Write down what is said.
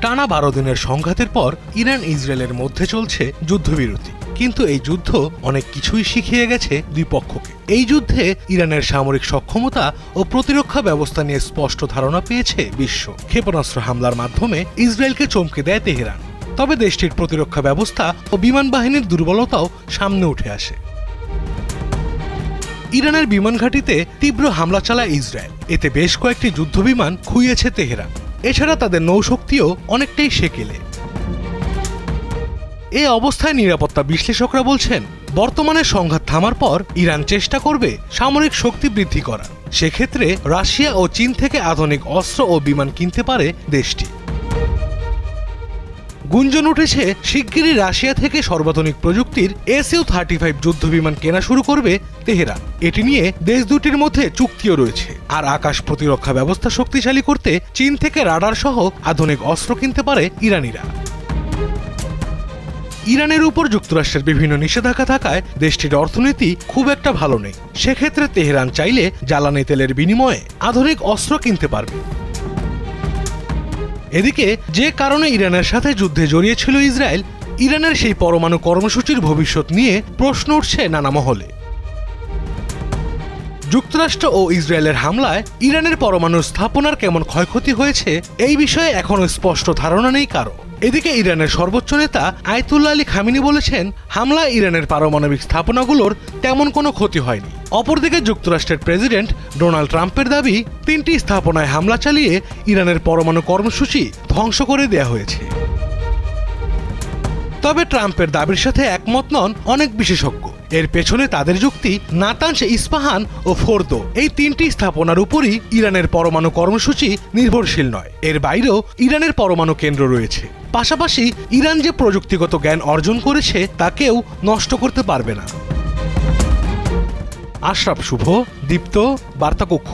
টানা 12 দিনের সংঘাতের পর ইরান ইসরায়েলের মধ্যে চলছে যুদ্ধবিরতি, কিন্তু এই যুদ্ধ অনেক কিছুই শিখিয়ে গেছে দুই পক্ষকে। এই যুদ্ধে ইরানের সামরিক সক্ষমতা ও প্রতিরক্ষা ব্যবস্থা নিয়ে স্পষ্ট ধারণা পেয়েছে বিশ্ব। ক্ষেপণাস্ত্র হামলার মাধ্যমে ইসরায়েলকে চমকে দেয় তেহরান, তবে দেশটির প্রতিরক্ষা ব্যবস্থা ও বিমান বাহিনীর দুর্বলতাও সামনে উঠে আসে। ইরানের বিমান ঘাঁটিতে তীব্র হামলা চালায় ইসরায়েল, এতে বেশ কয়েকটি যুদ্ধবিমান খুইয়েছে তেহরান। এছাড়া তাদের নৌশক্তিও অনেকটাই সেকেলে। এ অবস্থায় নিরাপত্তা বিশ্লেষকরা বলছেন, বর্তমানে সংঘাত থামার পর ইরান চেষ্টা করবে সামরিক শক্তি বৃদ্ধি করার। সেক্ষেত্রে রাশিয়া ও চীন থেকে আধুনিক অস্ত্র ও বিমান কিনতে পারে দেশটি। গুঞ্জন উঠেছে শিগগিরই রাশিয়া থেকে সর্বাধুনিক প্রযুক্তির Su-35 যুদ্ধবিমান কেনা শুরু করবে তেহরান। এটি নিয়ে দেশ দুটির মধ্যে চুক্তিও রয়েছে। আর আকাশ প্রতিরক্ষা ব্যবস্থা শক্তিশালী করতে চীন থেকে রাডার সহ আধুনিক অস্ত্র কিনতে পারে ইরানিরা। ইরানের উপর যুক্তরাষ্ট্রের বিভিন্ন নিষেধাজ্ঞা থাকায় দেশটির অর্থনীতি খুব একটা ভালো নেই। সেক্ষেত্রে তেহরান চাইলে জ্বালানি তেলের বিনিময়ে আধুনিক অস্ত্র কিনতে পারবে। এদিকে যে কারণে ইরানের সাথে যুদ্ধে জড়িয়েছিল ইসরায়েল, ইরানের সেই পরমাণু কর্মসূচির ভবিষ্যৎ নিয়ে প্রশ্ন উঠছে নানা মহলে। যুক্তরাষ্ট্র ও ইসরায়েলের হামলায় ইরানের পরমাণু স্থাপনার কেমন ক্ষয়ক্ষতি হয়েছে এই বিষয়ে এখনো স্পষ্ট ধারণা নেই কারো। এদিকে ইরানের সর্বোচ্চ নেতা আয়াতুল্লাহ আলী খামেনি বলেছেন, হামলায় ইরানের পারমাণবিক স্থাপনাগুলোর তেমন কোনো ক্ষতি হয়নি। অপরদিকে যুক্তরাষ্ট্রের প্রেসিডেন্ট ডোনাল্ড ট্রাম্পের দাবি, 3টি স্থাপনায় হামলা চালিয়ে ইরানের পরমাণু কর্মসূচি ধ্বংস করে দেয়া হয়েছে। তবে ট্রাম্পের দাবির সাথে একমত নন অনেক বিশেষজ্ঞ। এর পেছনে তাদের যুক্তি, নাতানজ, ইস্পাহান ও ফোর্দো এই 3টি স্থাপনার উপরই ইরানের পরমাণু কর্মসূচি নির্ভরশীল নয়। এর বাইরেও ইরানের পরমাণু কেন্দ্র রয়েছে। পাশাপাশি ইরান যে প্রযুক্তিগত জ্ঞান অর্জন করেছে তা কেউ নষ্ট করতে পারবে না। আশরাফ শুভ, দীপ্ত, বার্তাকক্ষ।